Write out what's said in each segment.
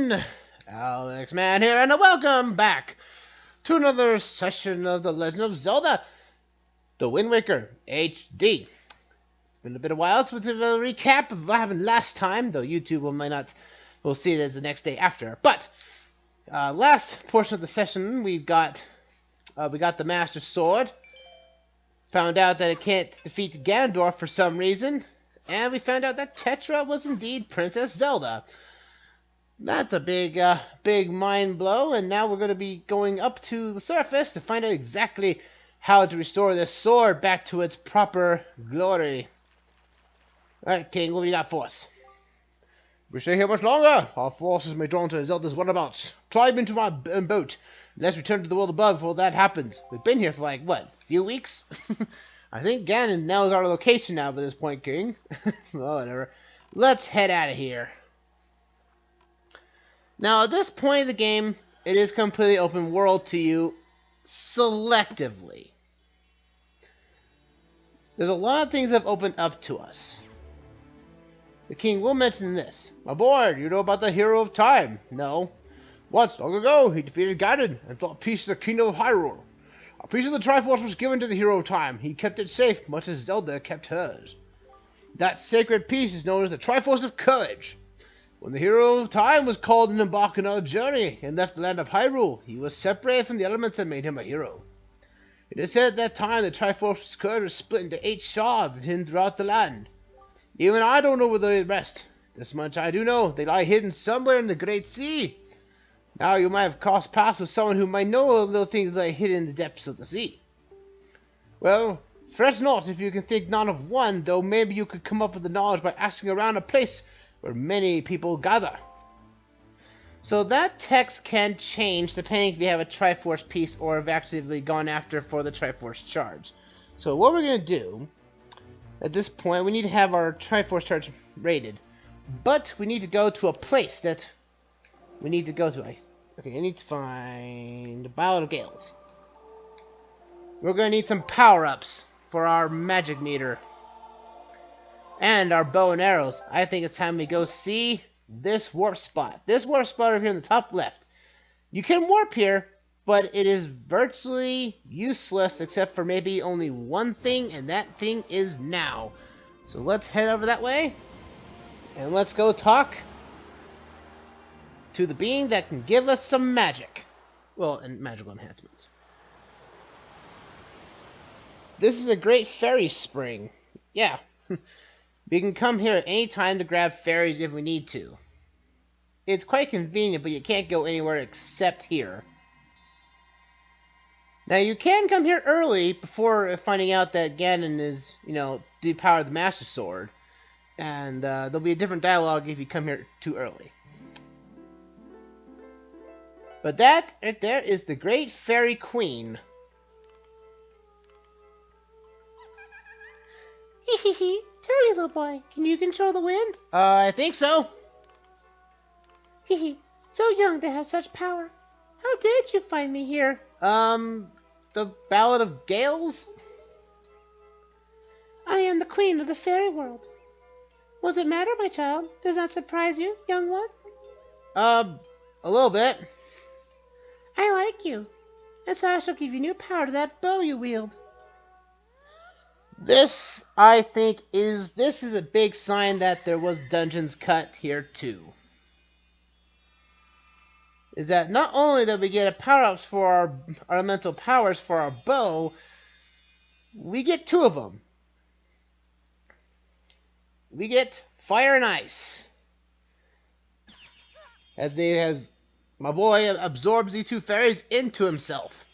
everyone! Alexman here, and welcome back to another session of The Legend of Zelda, the Windwaker HD. It's been a bit of a while since we've a recap of what happened last time, though YouTube will see it as the next day after. But last portion of the session, we got the Master Sword, found out that it can't defeat Ganondorf for some reason, and we found out that Tetra was indeed Princess Zelda. That's a big mind blow, and now we're going to be going up to the surface to find out exactly how to restore this sword back to its proper glory. Alright, King, what do you got for us? If we stay here much longer, our forces may draw into Zelda's whereabouts. Climb into my boat. Let's return to the world above before that happens. We've been here for like, what, a few weeks? I think Ganon knows our location now by this point, King. Well, whatever. Let's head out of here. Now, at this point in the game, it is completely open world to you, selectively. There's a lot of things that have opened up to us. The king will mention this. My boy, you know about the Hero of Time? No. Once, long ago, he defeated Ganon and brought peace to the kingdom of Hyrule. A piece of the Triforce was given to the Hero of Time. He kept it safe, much as Zelda kept hers. That sacred piece is known as the Triforce of Courage. When the Hero of Time was called and embarked on a journey and left the land of Hyrule, he was separated from the elements that made him a hero. It is said at that time the Triforce's courage was split into 8 shards and hidden throughout the land. Even I don't know where they rest. This much I do know, they lie hidden somewhere in the Great Sea. Now you might have crossed paths with someone who might know little things that lie hidden in the depths of the sea. Well, fret not if you can think not of one, though maybe you could come up with the knowledge by asking around a place where many people gather. So that text can change depending if you have a Triforce piece or have actively gone after for the Triforce charge. So what we're going to do, at this point, we need to have our Triforce charge rated. But we need to go to a place that we need to go to. Okay, I need to find the Ballad of Gales. We're going to need some power-ups for our magic meter. And our bow and arrows. I think it's time we go see this warp spot. This warp spot over here in the top left. You can warp here, but it is virtually useless except for maybe only one thing, and that thing is now. So let's head over that way, and let's go talk to the being that can give us some magic. Well, and magical enhancements. This is a great fairy spring. Yeah. We can come here at any time to grab fairies if we need to. It's quite convenient, but you can't go anywhere except here. Now, you can come here early before finding out that Ganon is, depowered the Master Sword. And there'll be a different dialogue if you come here too early. But that right there is the Great Fairy Queen. Hehehe. Tell me, little boy, can you control the wind? I think so. Hehe, so young to have such power. How did you find me here? The Ballad of Gales? I am the queen of the fairy world. Was it matter, my child? Does that surprise you, young one? A little bit. I like you, and so I shall give you new power to that bow you wield. This, I think, is a big sign that there was dungeons cut here too. Is that not only that we get power-ups for our elemental powers for our bow, we get 2 of them. We get fire and ice. As my boy absorbs these 2 fairies into himself.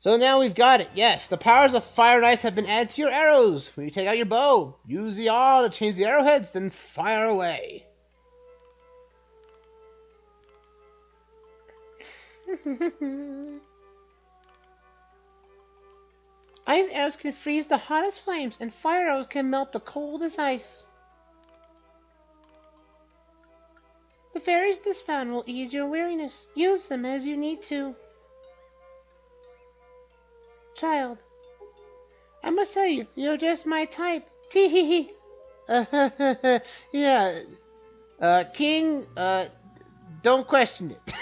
So now we've got it. Yes, the powers of fire and ice have been added to your arrows. When you take out your bow, use the R to change the arrowheads, then fire away. Ice arrows can freeze the hottest flames, and fire arrows can melt the coldest ice. The fairies of this fountain will ease your weariness. Use them as you need to. Child, I must tell you, you're just my type. Tee hee hee. Yeah, King, don't question it.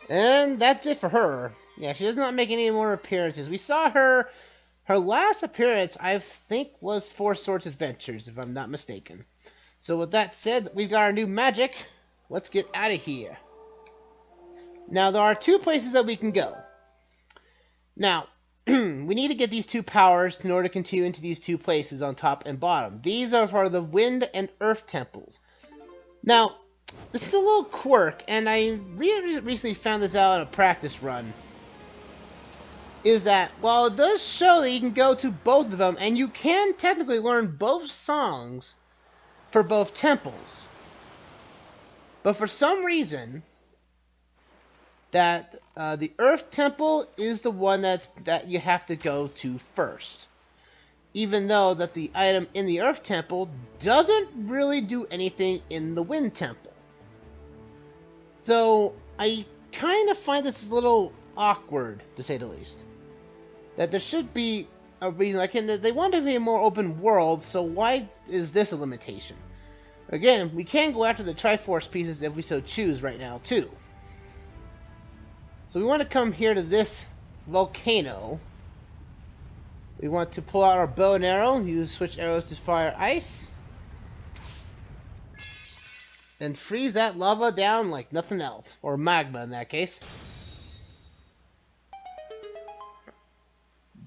And that's it for her. Yeah, she does not make any more appearances. We saw her last appearance, I think, was Four Swords Adventures, if I'm not mistaken. So with that said, we've got our new magic. Let's get out of here. Now, there are two places that we can go. Now, we need to get these two powers in order to continue into these two places on top and bottom. These are for the Wind and Earth Temples. Now, this is a little quirk, and I recently found this out in a practice run. Is that, well, it does show that you can go to both of them, and you can technically learn both songs for both temples. But for some reason, that the Earth Temple is the one that you have to go to first. Even though that the item in the Earth Temple doesn't really do anything in the Wind Temple. So, I kind of find this a little awkward, to say the least. That there should be a reason. They want to be a more open world, so why is this a limitation? Again, we can go after the Triforce pieces if we so choose right now, too. So we want to come here to this volcano. We want to pull out our bow and arrow, use switch arrows to fire ice. And freeze that lava down like nothing else. Or magma in that case.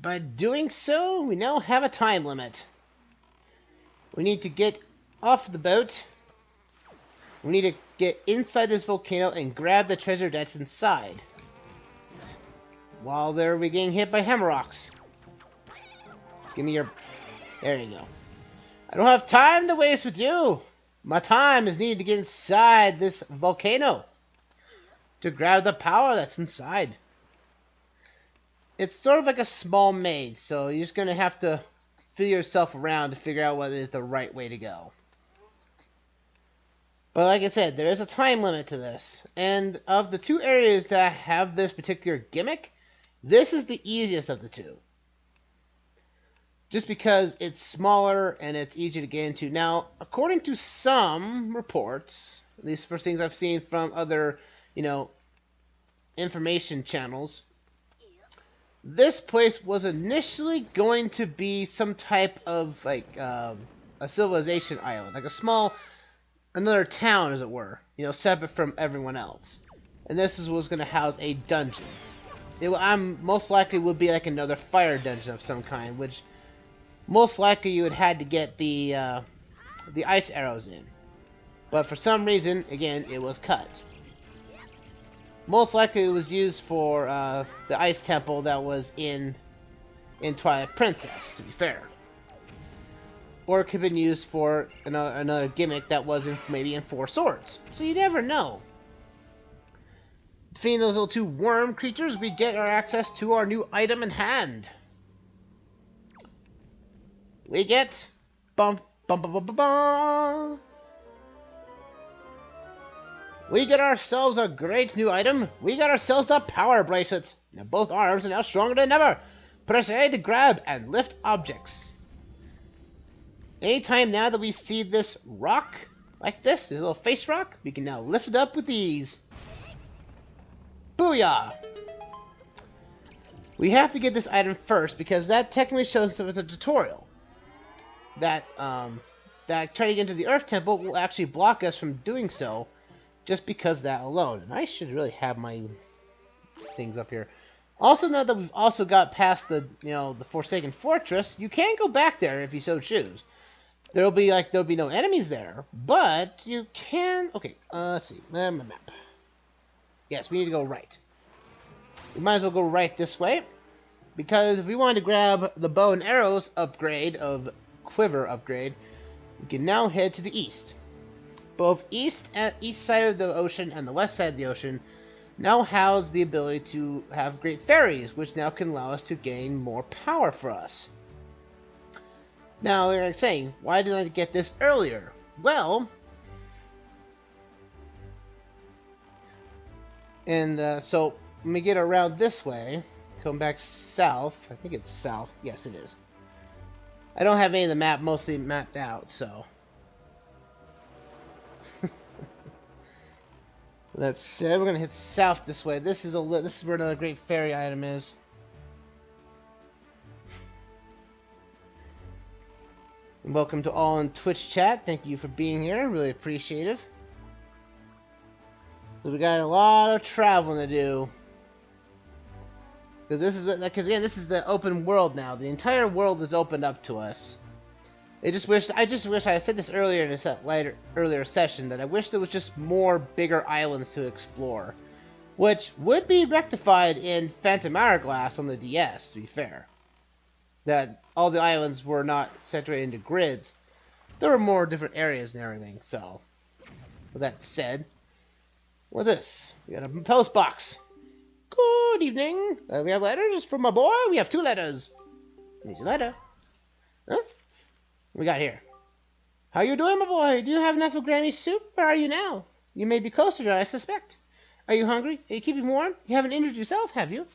By doing so, we now have a time limit. We need to get off the boat. We need to get inside this volcano and grab the treasure that's inside. While we're getting hit by hammer rocks. Give me your... There you go. I don't have time to waste with you. My time is needed to get inside this volcano. To grab the power that's inside. It's sort of like a small maze, so you're just going to have to feel yourself around to figure out what is the right way to go. But like I said, there is a time limit to this. And of the two areas that have this particular gimmick, this is the easiest of the two. Just because it's smaller and it's easier to get into. Now, according to some reports, at least for things I've seen from other, information channels, this place was initially going to be some type of, a civilization island. Like a small, another town, as it were. Separate from everyone else. And this was going to house a dungeon. Most likely would be like another fire dungeon of some kind, which most likely you would had to get the ice arrows in. But for some reason, again, it was cut. Most likely it was used for the ice temple that was in Twilight Princess, to be fair. Or it could have been used for another gimmick that was maybe in Four Swords. So you never know. Defeating those little two worm creatures, we get our access to our new item in hand. We get we get ourselves a great new item. We got ourselves the power bracelets. Now both arms are now stronger than ever. Press A to grab and lift objects. Anytime now that we see this rock like this little face rock, we can now lift it up with ease. Booyah! We have to get this item first because that technically shows us a tutorial. That trying to get into the Earth Temple will actually block us from doing so, just because of that alone. And I should really have my things up here. Also, now that we've also got past the the Forsaken Fortress, you can go back there if you so choose. There'll be no enemies there, but you can. Okay, let's see. My map. Yes, we need to go right. We might as well go right this way, because if we wanted to grab the bow and arrows upgrade of quiver upgrade, we can now head to the east. Both east side of the ocean and the west side of the ocean now house the ability to have great fairies, which now can allow us to gain more power for us. Now, like I was saying, why didn't I get this earlier? Well, and so let me get around this way, come back south. I think it's south. Yes, it is. I don't have any of the map mostly mapped out, so. That said, we're gonna hit south this way. This is where another great fairy item is. And welcome to all in Twitch chat. Thank you for being here. Really appreciate it. So we got a lot of traveling to do. Because this is the open world now. The entire world is opened up to us. I just wish I said this earlier in a earlier session that I wish there was just more bigger islands to explore, which would be rectified in Phantom Hourglass on the DS. To be fair, that all the islands were not separated into grids. There were more different areas and everything. So, with that said, what's this? We got a post box. Good evening. We have letters from my boy. We have 2 letters. Here's your letter. Huh? What we got here? How you doing, my boy? Do you have enough of Grammy's soup? Where are you now? You may be closer than I suspect. Are you hungry? Are you keeping warm? You haven't injured yourself, have you?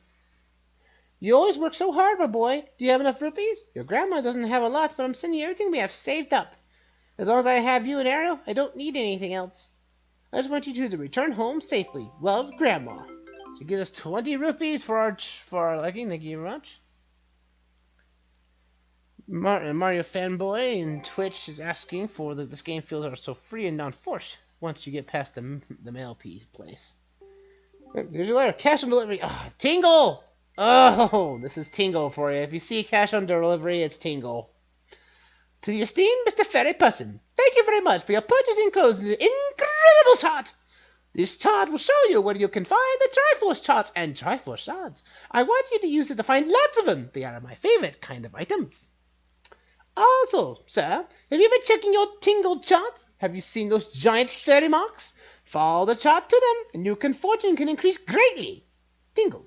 You always work so hard, my boy. Do you have enough rupees? Your grandma doesn't have a lot, but I'm sending you everything we have saved up. As long as I have you and Ariel, I don't need anything else. I just want you to return home safely. Love, Grandma. She gives us 20 rupees for our liking. Thank you very much. Mario fanboy in Twitch is asking for this game feels so free and non-forced once you get past the mail place. Here's your letter. Cash on delivery. Oh, Tingle! Oh, this is Tingle for you. If you see cash on delivery, it's Tingle. To the esteemed Mr. Fairy Person, thank you very much for your purchase enclosed in an incredible chart. This chart will show you where you can find the Triforce charts and Triforce shards. I want you to use it to find lots of them. They are my favorite kind of items. Also, sir, have you been checking your Tingle chart? Have you seen those giant fairy marks? Follow the chart to them, and your fortune can increase greatly. Tingle.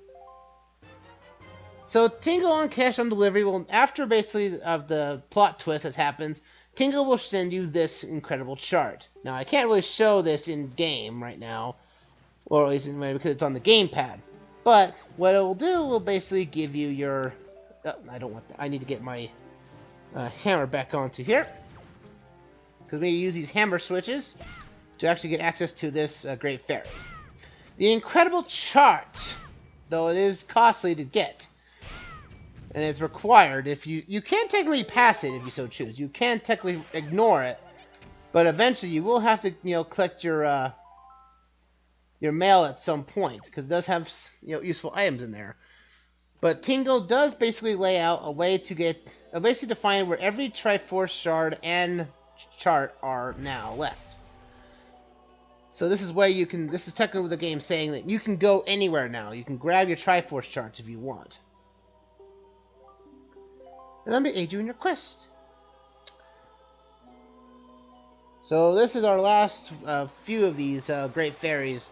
So Tingle on cash on delivery will, after basically of the plot twist that happens, Tingle will send you this incredible chart. Now I can't really show this in game right now, or at least in because it's on the gamepad. But what it will do will basically give you your. Oh, I don't want that. I need to get my hammer back onto here, because we use these hammer switches to actually get access to this great fairy. The incredible chart, though it is costly to get, and it's required. If you can technically pass it if you so choose. You can technically ignore it, but eventually you will have to collect your mail at some point, because it does have useful items in there. But Tingle does basically lay out a way to basically to find where every Triforce shard and chart are now left. So this is where you can. This is technically the game saying that you can go anywhere now. You can grab your Triforce charts if you want. And let me aid you in your quest. So this is our last few of these great fairies.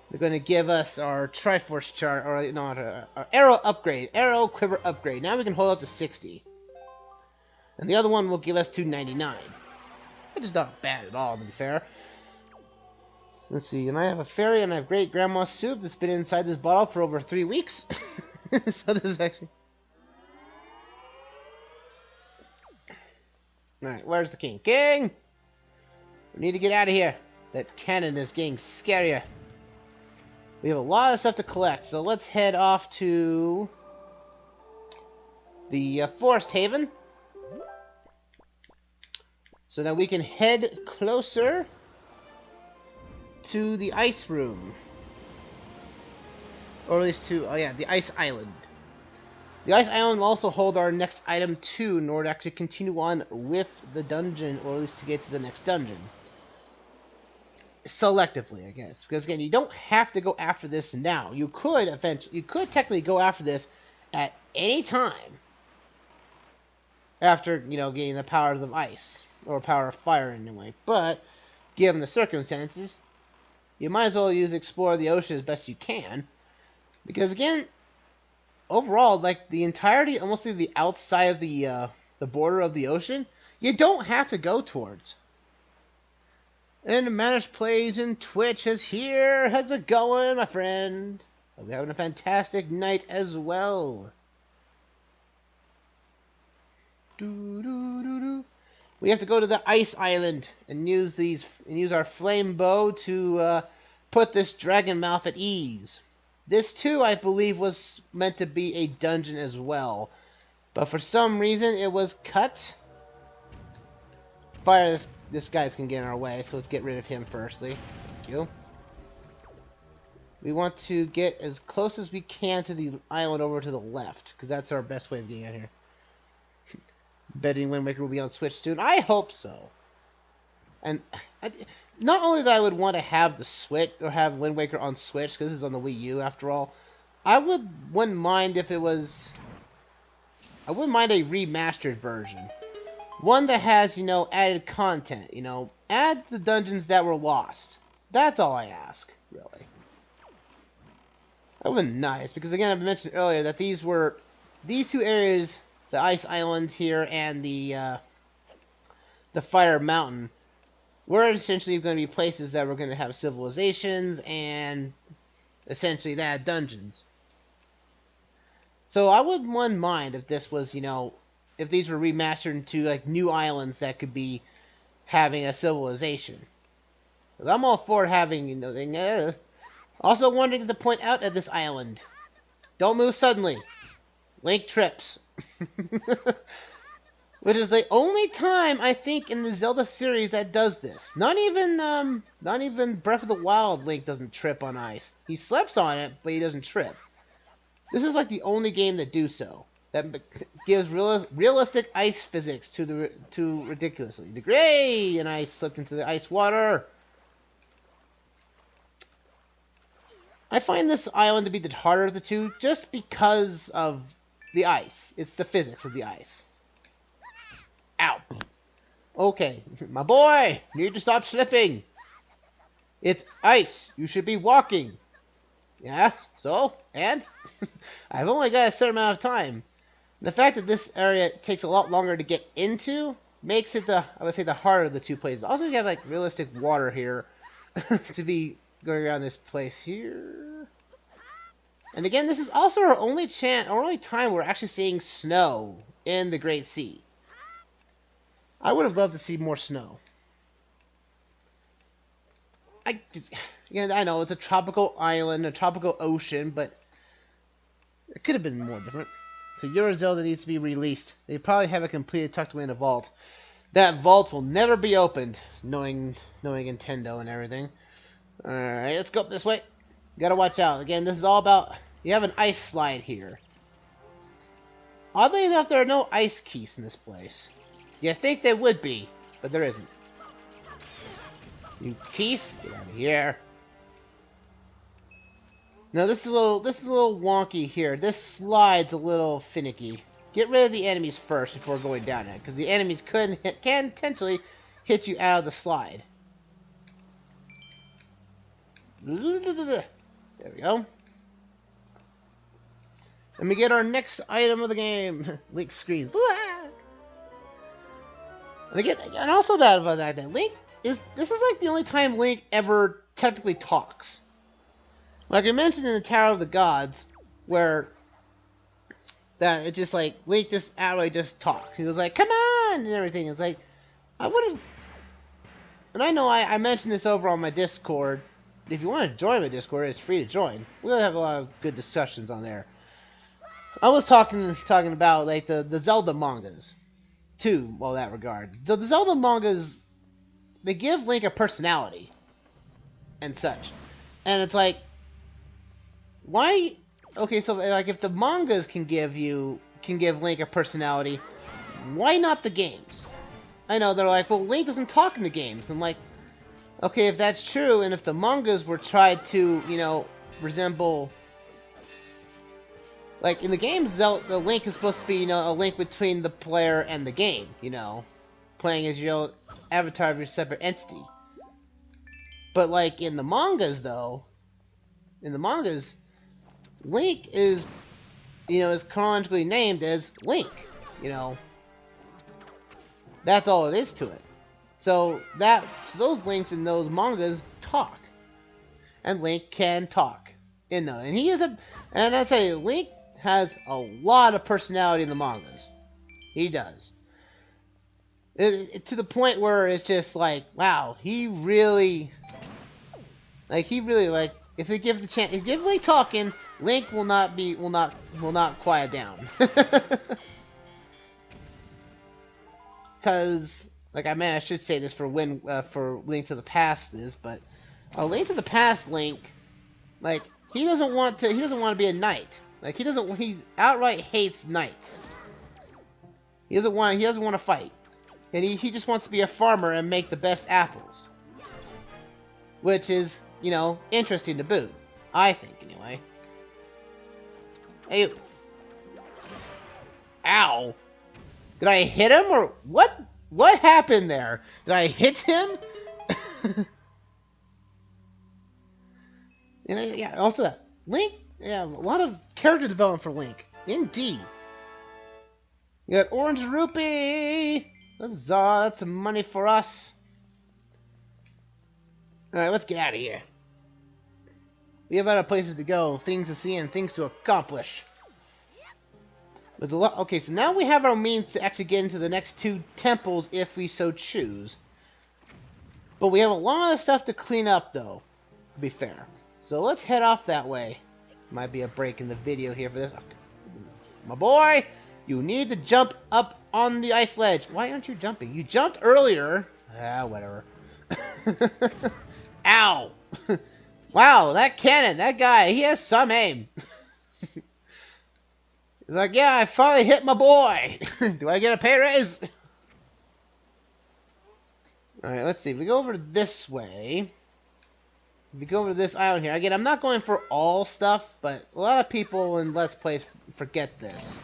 They're going to give us our Triforce chart, or not our arrow upgrade, arrow quiver upgrade. Now we can hold up to 60. And the other one will give us 299. Which is not bad at all, to be fair. Let's see, and I have a fairy and I have great grandma's soup that's been inside this bottle for over 3 weeks. So this is actually... Alright, where's the king? King! We need to get out of here. That cannon is getting scarier. We have a lot of stuff to collect, so let's head off to the Forest Haven, so that we can head closer to the Ice Room, or at least to the Ice Island. The Ice Island will also hold our next item too, in order to actually continue on with the dungeon, or at least to get to the next dungeon. Selectively, I guess, because again, you don't have to go after this now. You could technically go after this at any time after getting the powers of ice or power of fire anyway. But given the circumstances, you might as well explore the ocean as best you can, because again, overall, like the entirety, almost the outside of the border of the ocean, you don't have to go towards. And Managed Plays in Twitch is here. How's it going, my friend? Hope you're having a fantastic night as well. We have to go to the ice island and use our flame bow to put this dragon mouth at ease. This too, I believe, was meant to be a dungeon as well, but for some reason it was cut. Fire this guy's gonna get in our way, so let's get rid of him firstly. Thank you. We want to get as close as we can to the island over to the left, because that's our best way of getting out here. Betting Windwaker will be on Switch soon. I hope so. And not only that I would want to have the Switch, or have Wind Waker on Switch, because this is on the Wii U after all, wouldn't mind if it was... I wouldn't mind a remastered version. One that has, added content, add the dungeons that were lost. That's all I ask, really. That would be nice, because again, I mentioned earlier that these two areas, the Ice Island here and the Fire Mountain, were essentially going to be places that were going to have civilizations and essentially that dungeons. So I wouldn't mind if this was, if these were remastered into like new islands that could be having a civilization. Because I'm all for having, Also, wanting to point out at this island, don't move suddenly. Link trips. Which is the only time I think in the Zelda series that does this. Not even Breath of the Wild Link doesn't trip on ice. He slips on it, but he doesn't trip. This is like the only game that do so. That gives realistic ice physics to ridiculously degree, and I slipped into the ice water. I find this island to be the harder of the two, just because of the ice. It's the physics of the ice. Ow. Okay, my boy, you need to stop slipping. It's ice. You should be walking. Yeah, so? And? I've only got a certain amount of time. The fact that this area takes a lot longer to get into makes it I would say, the harder of the two places. Also, you have, like, realistic water here to be going around this place here. And again, this is also our only time we're actually seeing snow in the Great Sea. I would have loved to see more snow. Again, I know it's a tropical island, a tropical ocean, but it could have been more different. So your Zelda needs to be released. They probably have it completed, tucked away in a vault. That vault will never be opened, knowing Nintendo and everything. Alright, let's go up this way. You gotta watch out. Again, this is all about... You have an ice slide here. Oddly enough, there are no ice keys in this place. You think there would be, but there isn't. You keys, get out of here. Now this is a little wonky here. This slide's a little finicky. Get rid of the enemies first before going down it, because the enemies can potentially hit you out of the slide. There we go. And we get our next item of the game. Link screams. And again, and also that about that Link this is like the only time Link ever technically talks. Like I mentioned in the Tower of the Gods, where that it's just like Link just outright just talks. He was like, "Come on!" and everything. It's like I would have. And I know I mentioned this over on my Discord. If you want to join my Discord, it's free to join. We'll have a lot of good discussions on there. I was talking about like the Zelda mangas, too. Well, that regard, the Zelda mangas, they give Link a personality, and such, and it's like, why? Okay, so like if the mangas can give Link a personality, why not the games? I know they're like, well, Link doesn't talk in the games. I'm like, okay, if that's true, and if the mangas were tried to, resemble... Like, in the games, the Link is supposed to be, a link between the player and the game, playing as your own avatar of your separate entity. But, like, in the mangas, though, Link is, is chronologically named as Link, That's all it is to it. So those Links in those mangas talk, and Link can talk in them, and I tell you, Link has a lot of personality in the mangas. He does. To the point where it's just like, wow, he really, like, if they give the chance, if give Link talking, Link will not quiet down. Because, like, I should say this for Link to the Past but Link to the Past Link, like, he doesn't want to be a knight. Like, he outright hates knights. He doesn't want to fight. And he just wants to be a farmer and make the best apples. Which is, you know, interesting to boot. I think, anyway. Hey. Ow. Did I hit him, or what? What happened there? Did I hit him? And yeah, also that Link, yeah, a lot of character development for Link. Indeed. You got Orange Rupee! Huzzah, that's some money for us. Alright, let's get out of here. We have other places to go, things to see, and things to accomplish. There's a lot. Okay, so now we have our means to actually get into the next 2 temples if we so choose. But we have a lot of stuff to clean up, though, to be fair. So let's head off that way. Might be a break in the video here for this. Okay. My boy, you need to jump up on the ice ledge. Why aren't you jumping? You jumped earlier. Ah, whatever. Ow! Wow, that cannon, that guy, he has some aim. He's like, yeah, I finally hit my boy. Do I get a pay raise? Alright, let's see. If we go over this way, if we go over this island here, again, I'm not going for all stuff, but a lot of people in Let's Plays forget this.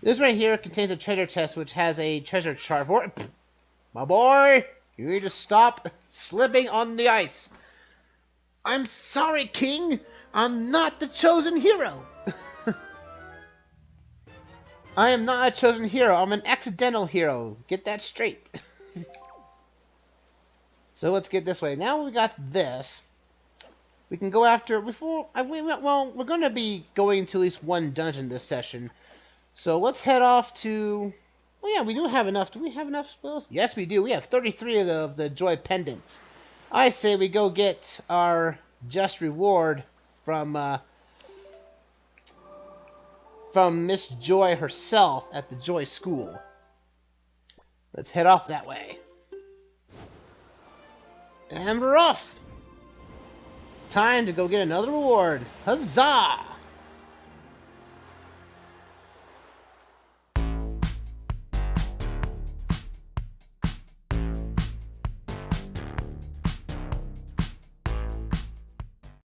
This right here contains a treasure chest, which has a treasure chart for it. My boy, you need to stop slipping on the ice. I'm sorry, King. I'm not the chosen hero. I am not a chosen hero. I'm an accidental hero. Get that straight. So let's get this way. Now we got this. We can go after well, we're going to be going to at least 1 dungeon this session. So let's head off to. Well, yeah, we do have enough. Do we have enough spells? Yes, we do. We have 33 of the joy pendants. I say we go get our just reward from Miss Joy herself at the Joy School. Let's head off that way. And we're off! It's time to go get another reward. Huzzah!